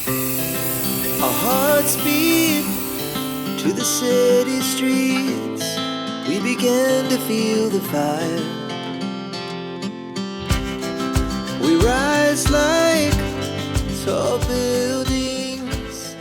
Our hearts beat to the city streets. We began to feel the fire. We rise like tall buildings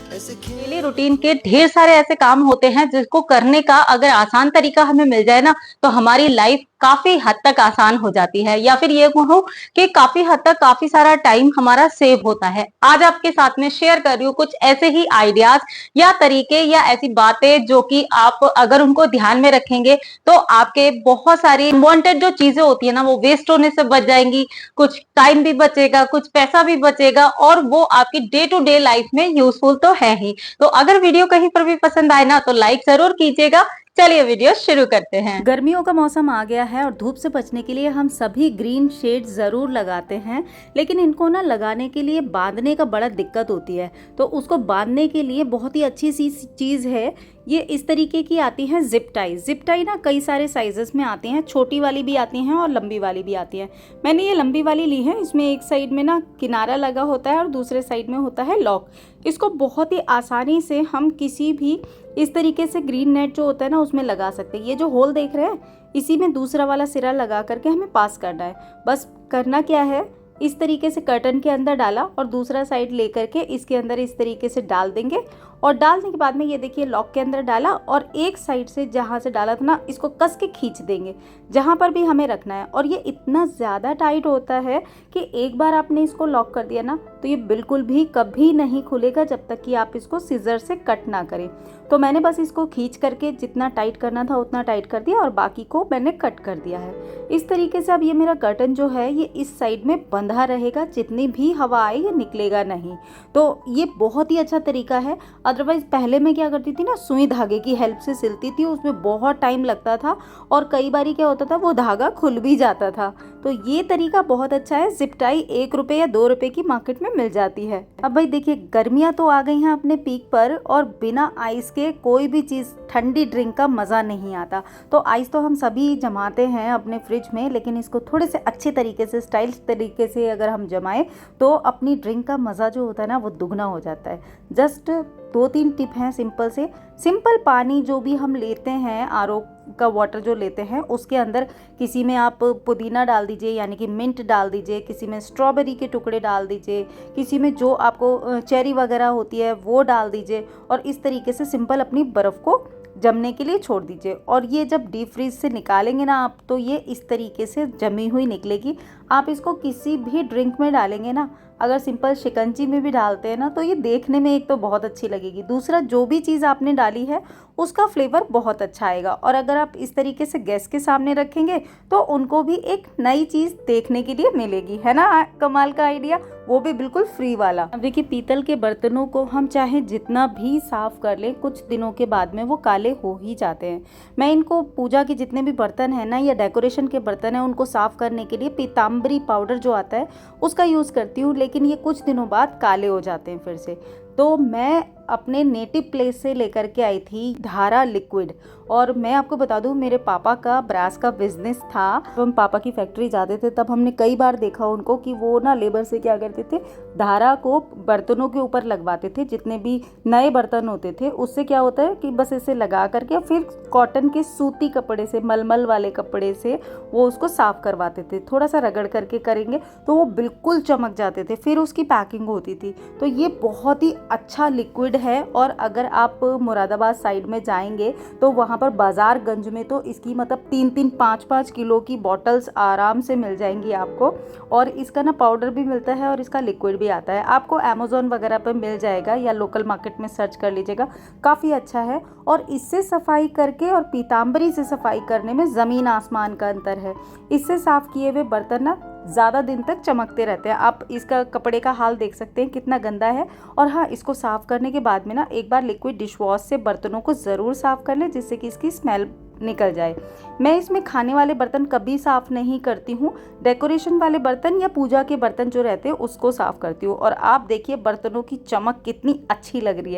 as the daily routine के ढेर सारे ऐसे काम होते हैं जिसको करने का अगर आसान तरीका हमें मिल जाए ना, तो हमारी लाइफ काफी हद तक आसान हो जाती है, या फिर ये कहूँ कि काफी हद तक काफी सारा टाइम हमारा सेव होता है। आज आपके साथ में शेयर कर रही हूँ कुछ ऐसे ही आइडियाज या तरीके या ऐसी बातें जो कि आप अगर उनको ध्यान में रखेंगे तो आपके बहुत सारी अनवांटेड जो चीजें होती है ना वो वेस्ट होने से बच जाएंगी, कुछ टाइम भी बचेगा, कुछ पैसा भी बचेगा, और वो आपकी डे टू डे लाइफ में यूजफुल तो है ही। तो अगर वीडियो कहीं पर भी पसंद आए ना तो लाइक जरूर कीजिएगा। चलिए वीडियो शुरू करते हैं। गर्मियों का मौसम आ गया है और धूप से बचने के लिए हम सभी ग्रीन शेड ज़रूर लगाते हैं, लेकिन इनको ना लगाने के लिए बांधने का बड़ा दिक्कत होती है। तो उसको बांधने के लिए बहुत ही अच्छी सी चीज़ है, ये इस तरीके की आती है जिप टाई। जिप टाई ना कई सारे साइजेस में आती हैं, छोटी वाली भी आती हैं और लंबी वाली भी आती हैं। मैंने ये लंबी वाली ली है, इसमें एक साइड में ना किनारा लगा होता है और दूसरे साइड में होता है लॉक। इसको बहुत ही आसानी से हम किसी भी इस तरीके से ग्रीन नेट जो होता है ना उसमें लगा सकते हैं। ये जो होल देख रहे हैं इसी में दूसरा वाला सिरा लगा करके हमें पास करना है। बस करना क्या है, इस तरीके से कर्टन के अंदर डाला और दूसरा साइड लेकर के इसके अंदर इस तरीके से डाल देंगे, और डालने के बाद में ये देखिए लॉक के अंदर डाला और एक साइड से जहाँ से डाला था ना इसको कस के खींच देंगे जहाँ पर भी हमें रखना है। और ये इतना ज़्यादा टाइट होता है कि एक बार आपने इसको लॉक कर दिया ना तो ये बिल्कुल भी कभी नहीं खुलेगा जब तक कि आप इसको सीजर से कट ना करें। तो मैंने बस इसको खींच करके जितना टाइट करना था उतना टाइट कर दिया और बाकी को मैंने कट कर दिया है। इस तरीके से अब ये मेरा कर्टन जो है ये इस साइड में बंधा रहेगा, जितनी भी हवा आए ये निकलेगा नहीं। तो ये बहुत ही अच्छा तरीका है। अदरवाइज़ पहले मैं क्या करती थी ना, सुई धागे की हेल्प से सिलती थी, उसमें बहुत टाइम लगता था और कई बारी क्या होता था वो धागा खुल भी जाता था। तो ये तरीका बहुत अच्छा है। जिप टाई 1 रुपये या 2 रुपये की मार्केट में मिल जाती है। अब भाई देखिए गर्मियाँ तो आ गई हैं अपने पीक पर और बिना आइस के कोई भी चीज़ ठंडी ड्रिंक का मज़ा नहीं आता। तो आइस तो हम सभी जमाते हैं अपने फ्रिज में, लेकिन इसको थोड़े से अच्छे तरीके से स्टाइलिश तरीके से अगर हम जमाएं तो अपनी ड्रिंक का मज़ा जो होता है ना वो दुगना हो जाता है। जस्ट 2-3 टिप हैं सिंपल से। सिंपल पानी जो भी हम लेते हैं, आरओ का वाटर जो लेते हैं उसके अंदर किसी में आप पुदीना डाल दीजिए यानी कि मिंट डाल दीजिए, किसी में स्ट्रॉबेरी के टुकड़े डाल दीजिए, किसी में जो आपको चेरी वगैरह होती है वो डाल दीजिए, और इस तरीके से सिंपल अपनी बर्फ़ को जमने के लिए छोड़ दीजिए। और ये जब डीप फ्रीज से निकालेंगे ना आप तो ये इस तरीके से जमी हुई निकलेगी। आप इसको किसी भी ड्रिंक में डालेंगे ना, अगर सिंपल शिकंजी में भी डालते हैं ना तो ये देखने में एक तो बहुत अच्छी लगेगी, दूसरा जो भी चीज़ आपने डाली है उसका फ्लेवर बहुत अच्छा आएगा। और अगर आप इस तरीके से गैस के सामने रखेंगे तो उनको भी एक नई चीज़ देखने के लिए मिलेगी, है ना कमाल का आइडिया, वो भी बिल्कुल फ्री वाला। अब देखिए पीतल के बर्तनों को हम चाहे जितना भी साफ कर लें कुछ दिनों के बाद में वो काले हो ही जाते हैं। मैं इनको पूजा के जितने भी बर्तन हैं ना या डेकोरेशन के बर्तन हैं उनको साफ करने के लिए पीताम्बरी पाउडर जो आता है उसका यूज़ करती हूँ, लेकिन ये कुछ दिनों बाद काले हो जाते हैं फिर से। तो मैं अपने नेटिव प्लेस से लेकर के आई थी धारा लिक्विड। और मैं आपको बता दूं मेरे पापा का ब्रास का बिजनेस था, तो हम पापा की फैक्ट्री जाते थे तब हमने कई बार देखा उनको कि वो ना लेबर से क्या करते थे, धारा को बर्तनों के ऊपर लगवाते थे। जितने भी नए बर्तन होते थे उससे क्या होता है कि बस ऐसे लगा करके फिर कॉटन के सूती कपड़े से, मलमल वाले कपड़े से वो उसको साफ करवाते थे। थोड़ा सा रगड़ करके करेंगे तो वो बिल्कुल चमक जाते थे, फिर उसकी पैकिंग होती थी। तो ये बहुत ही अच्छा लिक्विड है। और अगर आप मुरादाबाद साइड में जाएंगे तो वहाँ पर बाजारगंज में तो इसकी मतलब 3-3, 5-5 किलो की बॉटल्स आराम से मिल जाएंगी आपको। और इसका ना पाउडर भी मिलता है और इसका लिक्विड भी आता है, आपको अमेज़ॉन वगैरह पर मिल जाएगा या लोकल मार्केट में सर्च कर लीजिएगा, काफ़ी अच्छा है। और इससे सफाई करके और पीताम्बरी से सफाई करने में ज़मीन आसमान का अंतर है। इससे साफ़ किए हुए बर्तन ना ज़्यादा दिन तक चमकते रहते हैं। आप इसका कपड़े का हाल देख सकते हैं कितना गंदा है। और हाँ, इसको साफ़ करने के बाद में ना एक बार लिक्विड डिश वॉश से बर्तनों को ज़रूर साफ़ कर लें जिससे कि इसकी स्मेल निकल जाए। मैं इसमें खाने वाले बर्तन कभी साफ़ नहीं करती हूँ, डेकोरेशन वाले बर्तन या पूजा के बर्तन जो रहते हैं उसको साफ़ करती हूँ। और आप देखिए बर्तनों की चमक कितनी अच्छी लग रही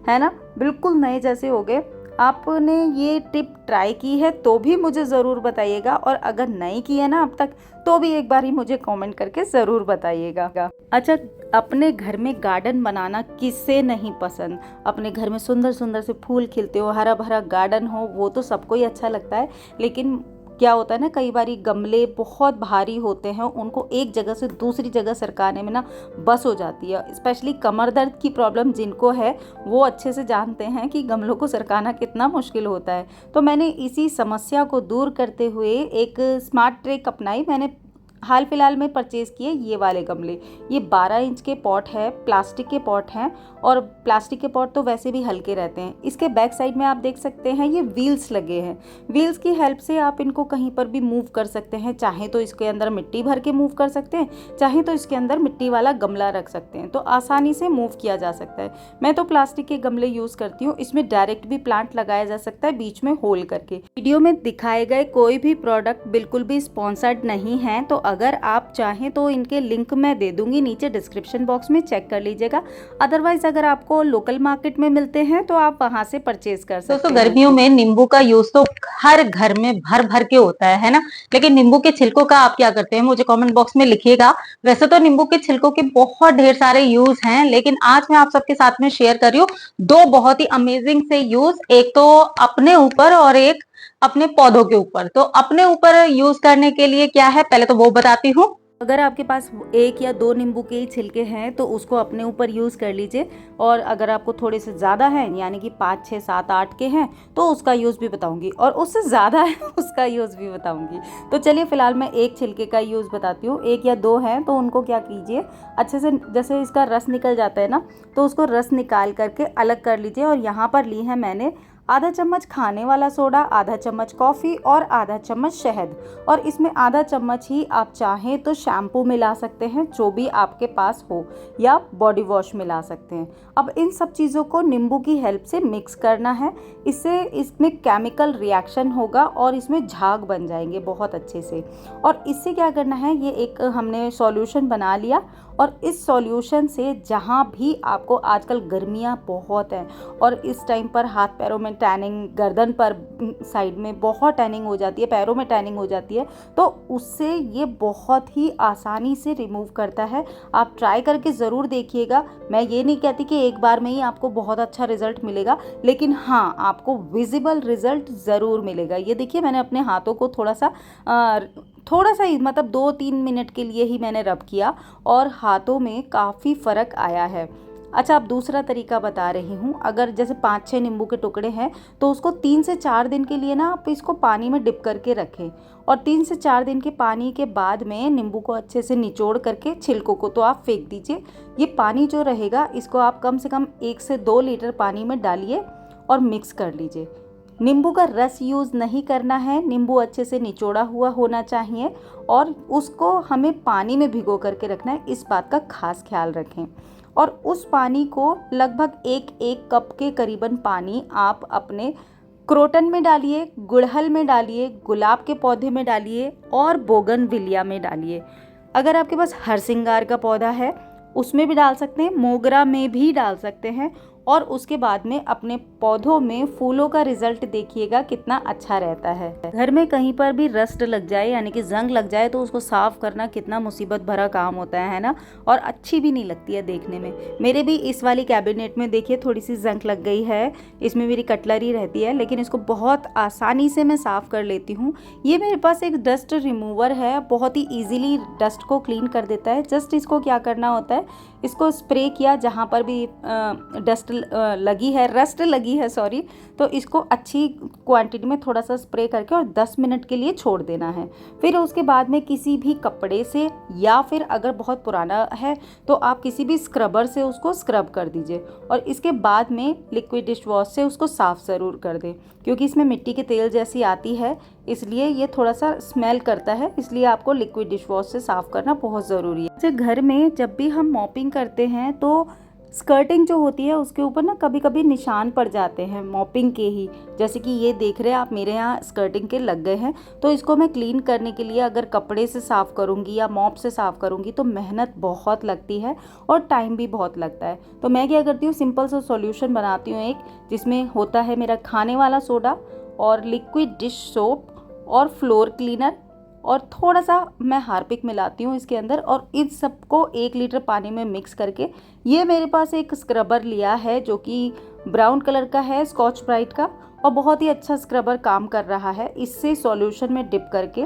है ना, बिल्कुल नए जैसे हो गए। आपने ये टिप ट्राई की है तो भी मुझे ज़रूर बताइएगा, और अगर नहीं की है ना अब तक तो भी एक बार ही मुझे कमेंट करके ज़रूर बताइएगा। अच्छा, अपने घर में गार्डन बनाना किसे नहीं पसंद। अपने घर में सुंदर सुंदर से फूल खिलते हो, हरा भरा गार्डन हो, वो तो सबको ही अच्छा लगता है। लेकिन क्या होता है ना, कई बार गमले बहुत भारी होते हैं, उनको एक जगह से दूसरी जगह सरकाने में ना बस हो जाती है। स्पेशली कमर दर्द की प्रॉब्लम जिनको है वो अच्छे से जानते हैं कि गमलों को सरकाना कितना मुश्किल होता है। तो मैंने इसी समस्या को दूर करते हुए एक स्मार्ट ट्रिक अपनाई। मैंने हाल फिलहाल में परचेज़ किए ये वाले गमले। ये 12 इंच के पॉट है, प्लास्टिक के पॉट हैं, और प्लास्टिक के पॉट तो वैसे भी हल्के रहते हैं। इसके बैक साइड में आप देख सकते हैं ये व्हील्स लगे हैं। व्हील्स की हेल्प से आप इनको कहीं पर भी मूव कर सकते हैं। चाहे तो इसके अंदर मिट्टी भर के मूव कर सकते हैं, चाहे तो इसके अंदर मिट्टी वाला गमला रख सकते हैं, तो आसानी से मूव किया जा सकता है। मैं तो प्लास्टिक के गमले यूज़ करती हूँ। इसमें डायरेक्ट भी प्लांट लगाया जा सकता है, बीच में होल करके। वीडियो में दिखाए गए कोई भी प्रोडक्ट बिल्कुल भी स्पॉन्सर्ड नहीं है, तो अगर आप चाहें तो इनके लिंक मैं दे दूंगी नीचे डिस्क्रिप्शन बॉक्स में, चेक कर लीजिएगा। अदरवाइज अगर आपको लोकल मार्केट में मिलते हैं तो आप वहां से परचेज कर सकते हैं। दोस्तों, गर्मियों में नींबू का यूज तो हर घर में भर भर के होता है ना। लेकिन नींबू के छिलकों का आप क्या करते हैं, मुझे कमेंट बॉक्स में लिखिएगा। वैसे तो नींबू के छिलकों के बहुत ढेर सारे यूज हैं, लेकिन आज मैं आप सबके साथ में शेयर कर रही हूँ दो बहुत ही अमेजिंग से यूज। एक तो अपने ऊपर और एक अपने पौधों के ऊपर। तो अपने ऊपर यूज करने के लिए क्या है, पहले तो वो बताती हूँ। अगर आपके पास 1 या 2 नींबू के ही छिलके हैं तो उसको अपने ऊपर यूज़ कर लीजिए, और अगर आपको थोड़े से ज़्यादा हैं, यानी कि 5, 6, 7, 8 के हैं, तो उसका यूज़ भी बताऊंगी, और उससे ज़्यादा है उसका यूज़ भी बताऊंगी। तो चलिए फ़िलहाल मैं एक छिलके का यूज़ बताती हूँ। 1 या 2 हैं तो उनको क्या कीजिए, अच्छे से जैसे इसका रस निकल जाता है ना, तो उसको रस निकाल करके अलग कर लीजिए। और यहाँ पर ली है मैंने आधा चम्मच खाने वाला सोडा, आधा चम्मच कॉफ़ी और आधा चम्मच शहद, और इसमें आधा चम्मच ही आप चाहें तो शैम्पू मिला सकते हैं, जो भी आपके पास हो, या बॉडी वॉश मिला सकते हैं। अब इन सब चीज़ों को नींबू की हेल्प से मिक्स करना है। इससे इसमें केमिकल रिएक्शन होगा और इसमें झाग बन जाएंगे बहुत अच्छे से। और इससे क्या करना है, ये एक हमने सॉल्यूशन बना लिया, और इस सॉल्यूशन से जहाँ भी आपको, आजकल गर्मियाँ बहुत हैं और इस टाइम पर हाथ पैरों में टैनिंग, गर्दन पर साइड में बहुत टैनिंग हो जाती है, पैरों में टैनिंग हो जाती है, तो उससे ये बहुत ही आसानी से रिमूव करता है। आप ट्राई करके ज़रूर देखिएगा। मैं ये नहीं कहती कि एक बार में ही आपको बहुत अच्छा रिजल्ट मिलेगा, लेकिन हाँ, आपको विजिबल रिजल्ट ज़रूर मिलेगा। ये देखिए, मैंने अपने हाथों को थोड़ा सा ही, मतलब 2-3 मिनट के लिए ही मैंने रब किया, और हाथों में काफ़ी फ़र्क आया है। अच्छा, अब दूसरा तरीका बता रही हूँ। अगर जैसे 5-6 नींबू के टुकड़े हैं तो उसको 3 से 4 दिन के लिए ना आप इसको पानी में डिप करके रखें, और 3 से 4 दिन के पानी के बाद में नींबू को अच्छे से निचोड़ करके छिलकों को तो आप फेंक दीजिए। ये पानी जो रहेगा, इसको आप कम से कम 1 से 2 लीटर पानी में डालिए और मिक्स कर लीजिए। नींबू का रस यूज़ नहीं करना है, नींबू अच्छे से निचोड़ा हुआ होना चाहिए, और उसको हमें पानी में भिगो करके रखना है। इस बात का खास ख्याल रखें। और उस पानी को लगभग 1 कप के करीबन पानी आप अपने क्रोटन में डालिए, गुड़हल में डालिए, गुलाब के पौधे में डालिए, और बोगनविलिया में डालिए। अगर आपके पास हरसिंगार का पौधा है उसमें भी डाल सकते हैं, मोगरा में भी डाल सकते हैं, और उसके बाद में अपने पौधों में फूलों का रिजल्ट देखिएगा कितना अच्छा रहता है। घर में कहीं पर भी रस्ट लग जाए, यानी कि जंग लग जाए, तो उसको साफ करना कितना मुसीबत भरा काम होता है ना, और अच्छी भी नहीं लगती है देखने में। मेरे भी इस वाली कैबिनेट में देखिए थोड़ी सी जंग लग गई है, इसमें मेरी कटलरी रहती है, लेकिन इसको बहुत आसानी से मैं साफ़ कर लेती हूँ। ये मेरे पास एक डस्ट रिमूवर है, बहुत ही ईजिली डस्ट को क्लीन कर देता है। जस्ट इसको क्या करना होता है, इसको स्प्रे किया जहाँ पर भी डस्ट लगी है, रस्ट लगी है सॉरी, तो इसको अच्छी क्वांटिटी में थोड़ा सा स्प्रे करके और 10 मिनट के लिए छोड़ देना है। फिर उसके बाद में किसी भी कपड़े से, या फिर अगर बहुत पुराना है तो आप किसी भी स्क्रबर से उसको स्क्रब कर दीजिए, और इसके बाद में लिक्विड डिश वॉश से उसको साफ़ ज़रूर कर दें, क्योंकि इसमें मिट्टी के तेल जैसी आती है, इसलिए ये थोड़ा सा स्मेल करता है, इसलिए आपको लिक्विड डिश वॉश से साफ़ करना बहुत ज़रूरी है। जैसे घर में जब भी हम मॉपिंग करते हैं तो स्कर्टिंग जो होती है उसके ऊपर ना कभी कभी निशान पड़ जाते हैं मॉपिंग के ही, जैसे कि ये देख रहे हैं आप मेरे यहाँ स्कर्टिंग के लग गए हैं। तो इसको मैं क्लीन करने के लिए अगर कपड़े से साफ़ करूँगी या मॉप से साफ़ करूँगी तो मेहनत बहुत लगती है और टाइम भी बहुत लगता है। तो मैं क्या करती हूँ, सिंपल सा सॉल्यूशन बनाती हूँ एक, जिसमें होता है मेरा खाने वाला सोडा और लिक्विड डिश सोप और फ्लोर क्लीनर और थोड़ा सा मैं हार्पिक मिलाती हूँ इसके अंदर, और इन सबको 1 लीटर पानी में मिक्स करके, ये मेरे पास एक स्क्रबर लिया है जो कि ब्राउन कलर का है, स्कॉच ब्राइट का, और बहुत ही अच्छा स्क्रबर काम कर रहा है। इससे सॉल्यूशन में डिप करके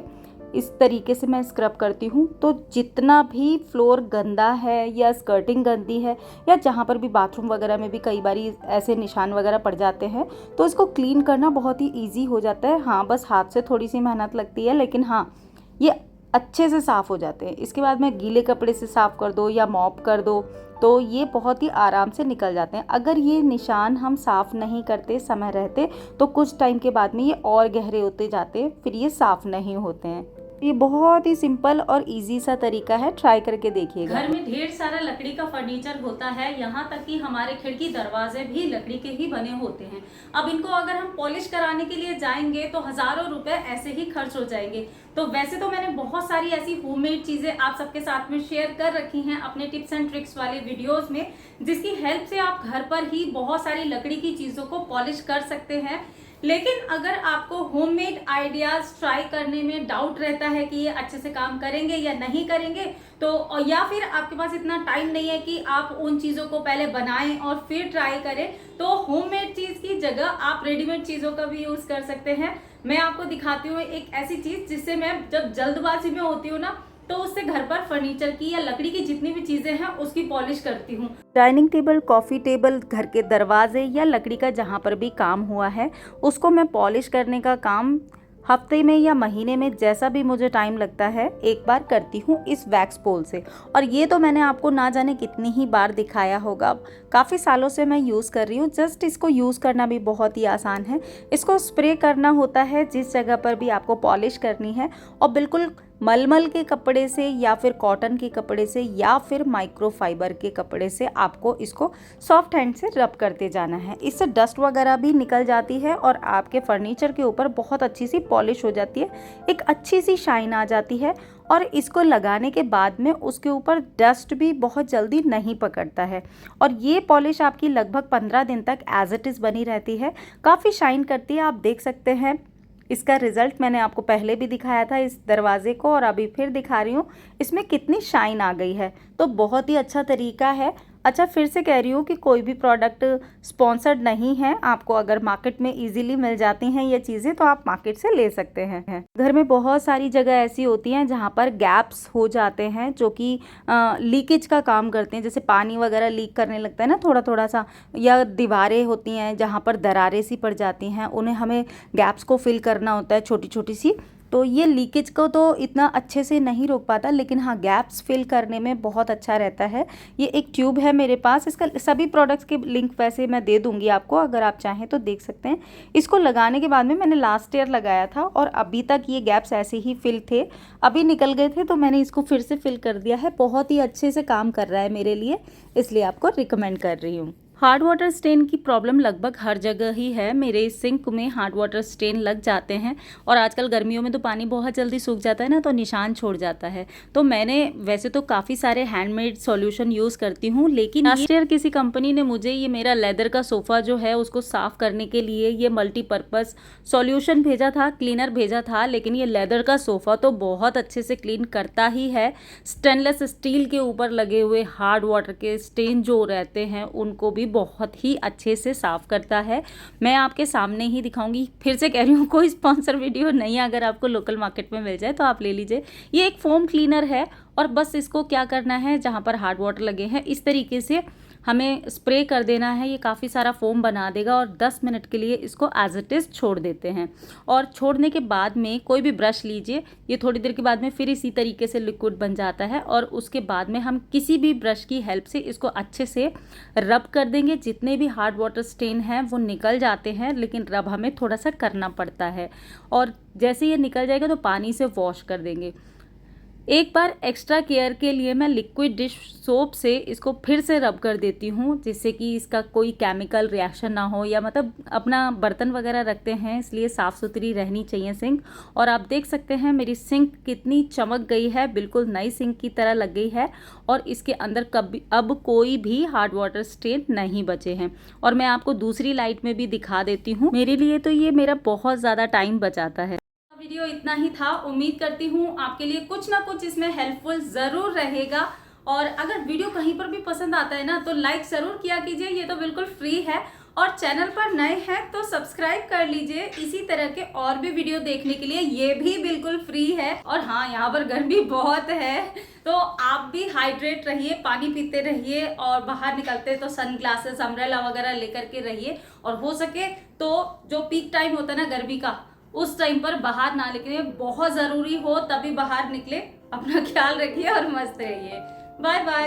इस तरीके से मैं स्क्रब करती हूँ। तो जितना भी फ्लोर गंदा है या स्कर्टिंग गंदी है या जहाँ पर भी बाथरूम वगैरह में भी कई बार ऐसे निशान वगैरह पड़ जाते हैं, तो इसको क्लीन करना बहुत ही ईजी हो जाता है। हाँ, बस हाथ से थोड़ी सी मेहनत लगती है, लेकिन हाँ, ये अच्छे से साफ़ हो जाते हैं। इसके बाद में गीले कपड़े से साफ़ कर दो या मॉप कर दो तो ये बहुत ही आराम से निकल जाते हैं। अगर ये निशान हम साफ़ नहीं करते समय रहते तो कुछ टाइम के बाद में ये और गहरे होते जाते हैं, फिर ये साफ़ नहीं होते हैं। ये बहुत ही सिंपल और इजी सा तरीका है, ट्राई करके देखिएगा। घर में ढेर सारा लकड़ी का फर्नीचर होता है, यहाँ तक कि हमारे खिड़की दरवाजे भी लकड़ी के ही बने होते हैं। अब इनको अगर हम पॉलिश कराने के लिए जाएंगे तो हजारों रुपए ऐसे ही खर्च हो जाएंगे। तो वैसे तो मैंने बहुत सारी ऐसी होममेड चीजें आप सबके साथ में शेयर कर रखी हैं अपने टिप्स एंड ट्रिक्स वाले वीडियोस में, जिसकी हेल्प से आप घर पर ही बहुत सारी लकड़ी की चीजों को पॉलिश कर सकते हैं। लेकिन अगर आपको होममेड आइडियाज ट्राई करने में डाउट रहता है कि ये अच्छे से काम करेंगे या नहीं करेंगे, तो या फिर आपके पास इतना टाइम नहीं है कि आप उन चीज़ों को पहले बनाएं और फिर ट्राई करें, तो होममेड चीज़ की जगह आप रेडीमेड चीज़ों का भी यूज़ कर सकते हैं। मैं आपको दिखाती हूँ एक ऐसी चीज़ जिससे मैं जब जल्दबाजी में होती हूँ ना, तो उससे घर पर फर्नीचर की या लकड़ी की जितनी भी चीजें हैं उसकी पॉलिश करती हूँ। डाइनिंग टेबल, कॉफ़ी टेबल, घर के दरवाजे या लकड़ी का जहाँ पर भी काम हुआ है उसको मैं पॉलिश करने का काम हफ्ते में या महीने में जैसा भी मुझे टाइम लगता है एक बार करती हूँ इस वैक्स पोल से। और ये तो मैंने आपको ना जाने कितनी ही बार दिखाया होगा, काफ़ी सालों से मैं यूज़ कर रही हूँ। जस्ट इसको यूज़ करना भी बहुत ही आसान है। इसको स्प्रे करना होता है जिस जगह पर भी आपको पॉलिश करनी है, और बिल्कुल मलमल के कपड़े से या फिर कॉटन के कपड़े से या फिर माइक्रोफाइबर के कपड़े से आपको इसको सॉफ्ट हैंड से रब करते जाना है। इससे डस्ट वगैरह भी निकल जाती है और आपके फर्नीचर के ऊपर बहुत अच्छी सी पॉलिश हो जाती है, एक अच्छी सी शाइन आ जाती है। और इसको लगाने के बाद में उसके ऊपर डस्ट भी बहुत जल्दी नहीं पकड़ता है, और ये पॉलिश आपकी लगभग 15 दिन तक एज इट इज़ बनी रहती है, काफ़ी शाइन करती है। आप देख सकते हैं इसका रिज़ल्ट मैंने आपको पहले भी दिखाया था इस दरवाजे को, और अभी फिर दिखा रही हूँ इसमें कितनी शाइन आ गई है। तो बहुत ही अच्छा तरीका है। अच्छा, फिर से कह रही हूँ कि कोई भी प्रोडक्ट स्पॉन्सर्ड नहीं है। आपको अगर मार्केट में इजीली मिल जाती हैं ये चीज़ें तो आप मार्केट से ले सकते हैं। घर में बहुत सारी जगह ऐसी होती हैं जहाँ पर गैप्स हो जाते हैं जो कि लीकेज का काम करते हैं, जैसे पानी वगैरह लीक करने लगता है ना थोड़ा थोड़ा सा, या दीवारें होती हैं जहाँ पर दरारें सी पड़ जाती हैं, उन्हें हमें गैप्स को फिल करना होता है छोटी छोटी सी। तो ये लीकेज को तो इतना अच्छे से नहीं रोक पाता, लेकिन हाँ गैप्स फिल करने में बहुत अच्छा रहता है। ये एक ट्यूब है मेरे पास, इसका सभी प्रोडक्ट्स के लिंक वैसे मैं दे दूंगी आपको, अगर आप चाहें तो देख सकते हैं। इसको लगाने के बाद में मैंने लास्ट ईयर लगाया था और अभी तक ये गैप्स ऐसे ही फिल थे, अभी निकल गए थे तो मैंने इसको फिर से फिल कर दिया है। बहुत ही अच्छे से काम कर रहा है मेरे लिए, इसलिए आपको रिकमेंड कर रही हूँ। हार्ड वाटर स्टेन की प्रॉब्लम लगभग हर जगह ही है। मेरे सिंक में हार्ड वाटर स्टेन लग जाते हैं, और आजकल गर्मियों में तो पानी बहुत जल्दी सूख जाता है ना, तो निशान छोड़ जाता है। तो मैंने वैसे तो काफ़ी सारे हैंडमेड सॉल्यूशन यूज़ करती हूँ, लेकिन लास्ट ईयर किसी कंपनी ने मुझे ये मेरा लेदर का सोफ़ा जो है उसको साफ़ करने के लिए ये मल्टीपर्पज़ सॉल्यूशन भेजा था, क्लीनर भेजा था। लेकिन ये लेदर का सोफ़ा तो बहुत अच्छे से क्लीन करता ही है। स्टेनलेस स्टील के ऊपर लगे हुए हार्ड वाटर के स्टेन जो रहते हैं उनको भी बहुत ही अच्छे से साफ करता है। मैं आपके सामने ही दिखाऊंगी। फिर से कह रही हूँ, कोई स्पॉन्सर वीडियो नहीं है, अगर आपको लोकल मार्केट में मिल जाए तो आप ले लीजिए। ये एक फोम क्लीनर है, और बस इसको क्या करना है, जहाँ पर हार्ड वाटर लगे हैं इस तरीके से हमें स्प्रे कर देना है। ये काफ़ी सारा फोम बना देगा, और 10 मिनट के लिए इसको एज इट इज़ छोड़ देते हैं। और छोड़ने के बाद में कोई भी ब्रश लीजिए, ये थोड़ी देर के बाद में फिर इसी तरीके से लिक्विड बन जाता है, और उसके बाद में हम किसी भी ब्रश की हेल्प से इसको अच्छे से रब कर देंगे। जितने भी हार्ड वाटर स्टेन हैं वो निकल जाते हैं, लेकिन रब हमें थोड़ा सा करना पड़ता है। और जैसे ये निकल जाएगा तो पानी से वॉश कर देंगे। एक बार एक्स्ट्रा केयर के लिए मैं लिक्विड डिश सोप से इसको फिर से रब कर देती हूँ, जिससे कि इसका कोई केमिकल रिएक्शन ना हो, या मतलब अपना बर्तन वगैरह रखते हैं इसलिए साफ़ सुथरी रहनी चाहिए सिंक। और आप देख सकते हैं मेरी सिंक कितनी चमक गई है, बिल्कुल नई सिंक की तरह लग गई है और इसके अंदर कभी अब कोई भी हार्ड वाटर स्टेन नहीं बचे हैं। और मैं आपको दूसरी लाइट में भी दिखा देती हूँ, मेरे लिए तो ये मेरा बहुत ज़्यादा टाइम बचाता है। वीडियो इतना ही था, उम्मीद करती हूँ आपके लिए कुछ ना कुछ इसमें हेल्पफुल ज़रूर रहेगा। और अगर वीडियो कहीं पर भी पसंद आता है ना तो लाइक ज़रूर किया कीजिए, ये तो बिल्कुल फ्री है। और चैनल पर नए हैं तो सब्सक्राइब कर लीजिए इसी तरह के और भी वीडियो देखने के लिए, ये भी बिल्कुल फ्री है। और हाँ, यहाँ पर गर्मी बहुत है तो आप भी हाइड्रेट रहिए, पानी पीते रहिए और बाहर निकलते तो सन ग्लासेस अम्ब्रेला वगैरह लेकर के रहिए। और हो सके तो जो पीक टाइम होता है ना गर्मी का, उस टाइम पर बाहर ना निकले, बहुत ज़रूरी हो तभी बाहर निकले। अपना ख्याल रखिए और मस्त रहिए। Bye bye.